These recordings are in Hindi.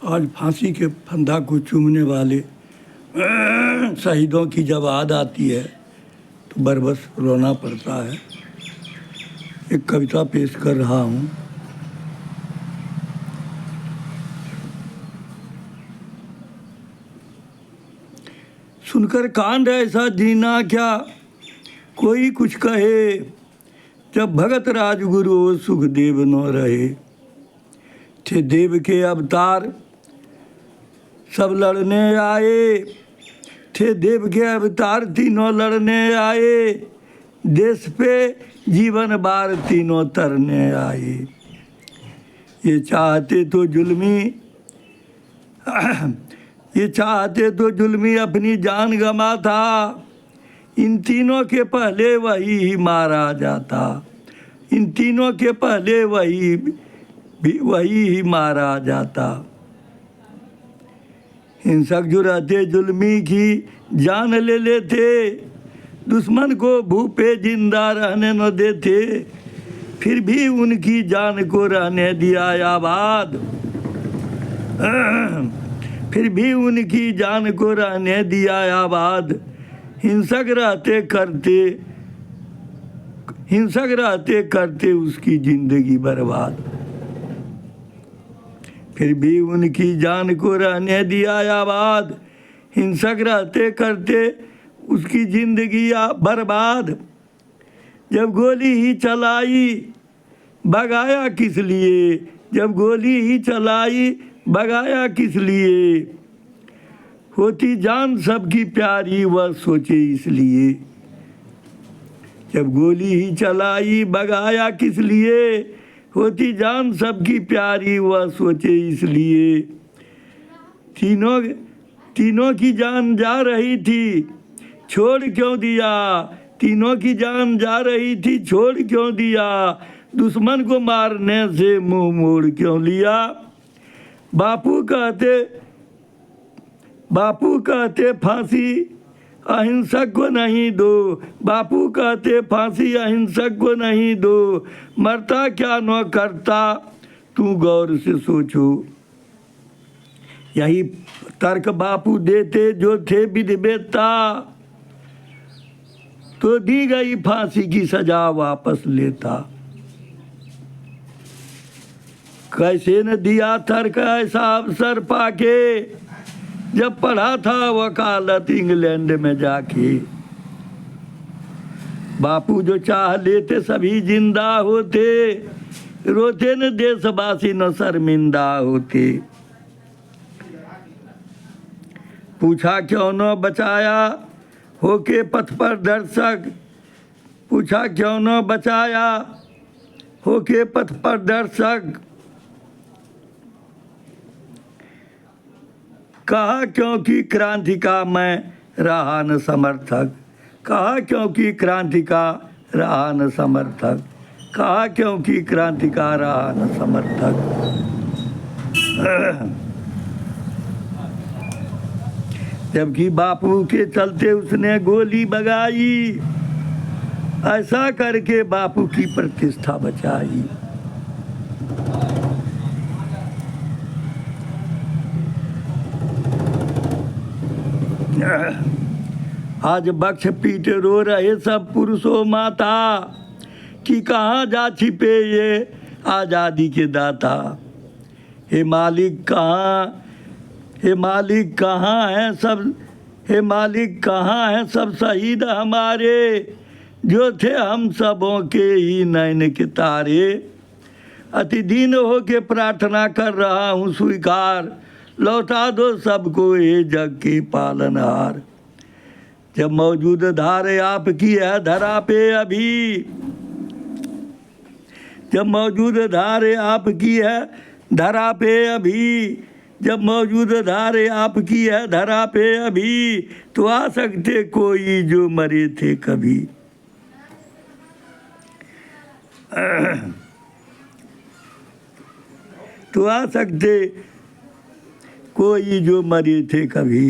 आज फांसी के फंदा को चूमने वाले शहीदों की जब याद आती है तो बरबस रोना पड़ता है। एक कविता पेश कर रहा हूँ। सुनकर कांड ऐसा जीना क्या कोई कुछ कहे, जब भगत राजगुरु सुखदेव न रहे। थे देव के अवतार सब लड़ने आए, थे देव के अवतार तीनों लड़ने आए। देश पे जीवन बार तीनों तरने आए। ये चाहते तो जुल्मी अपनी जान गमा था। इन तीनों के पहले वही ही मारा जाता। इन तीनों के पहले वही ही मारा जाता। हिंसक जो रहते जुल्मी की जान ले लेते, दुश्मन को भूपे जिंदा रहने न देते। फिर भी उनकी जान को रहने दिया आबाद। फिर भी उनकी जान को रहने दिया आबाद। हिंसक रहते करते उसकी जिंदगी बर्बाद। फिर भी उनकी जान को रहने दिया आबाद। हिंसक रहते करते उसकी जिंदगी बर्बाद। जब गोली ही चलाई भगाया किस लिए, जब गोली ही चलाई भगाया किस लिए। होती जान सबकी प्यारी वह सोचे इसलिए। जब गोली ही चलाई भगाया किस लिए, होती जान सबकी प्यारी वह सोचे इसलिए। तीनों की जान जा रही थी छोड़ क्यों दिया। तीनों की जान जा रही थी छोड़ क्यों दिया। दुश्मन को मारने से मुंह मोड़ क्यों लिया। बापू कहते फांसी अहिंसक को नहीं दो। बापू कहते फांसी अहिंसक को नहीं दो। मरता क्या न करता तू गौर से सोचो। यही तर्क बापू देते जो थे विधिवेत्ता, तो दी गई फांसी की सजा वापस लेता। कैसे न दिया तर्क ऐसा अवसर पाके, जब पढ़ा था वकालत इंग्लैंड में जाके। बापू जो चाह लेते सभी जिंदा होते, रोते न देशवासी न शर्मिंदा होते। पूछा क्यों न बचाया होके पथ पर दर्शक। पूछा क्यों न बचाया होके पथ पर दर्शक। कहा क्योंकि क्रांति का मैं रहा न समर्थक। कहा क्योंकि क्रांति का रहा न समर्थक। कहा क्योंकि क्रांति का रहा न समर्थक। जबकि बापू के चलते उसने गोली बगाई, ऐसा करके बापू की प्रतिष्ठा बचाई। आज बख्श पीट रो रहे सब पुरुषों माता, कि कहाँ जा छिपे ये आज़ादी के दाता। हे मालिक कहाँ हैं सब। हे मालिक कहाँ हैं सब शहीद हमारे, जो थे हम सबों के ही नैन के तारे। अति दीन हो के प्रार्थना कर रहा हूँ स्वीकार, लौटा दो सबको ये जग के पालनहार। जब मौजूद धार आपकी है धरा पे अभी, जब मौजूद धार आपकी है धरा पे अभी। जब मौजूद धार आपकी है धरा पे अभी, तो आ सकते कोई जो मरे थे कभी। तो आ सकते कोई जो मरे थे कभी।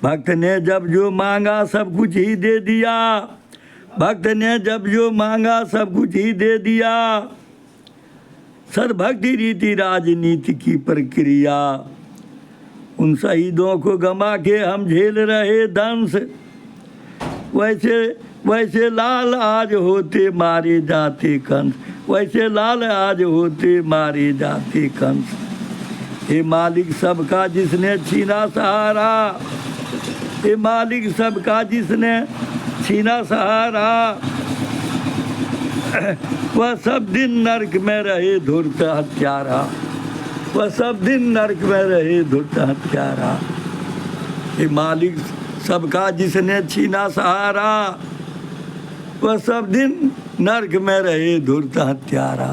भक्त ने जब जो मांगा सब कुछ ही दे दिया। भक्त ने जब जो मांगा सब कुछ ही दे दिया। सद्भक्ति रीति राजनीति की प्रक्रिया। उन शहीदों को गमा के हम झेल रहे दंश, वैसे वैसे लाल आज होते मारे जाते कंस, वैसे लाल आज होते मारे जाते कंस। हे मालिक सबका जिसने छीना सहारा, हे मालिक सबका जिसने छीना सहारा, वह सब दिन नरक में रहे धूर्त हत्यारा, वह सब दिन नरक में रहे धूर्त हत्यारा। हे मालिक सबका जिसने छीना सहारा, वह सब दिन नरक में रहे धूर्त हत्यारा।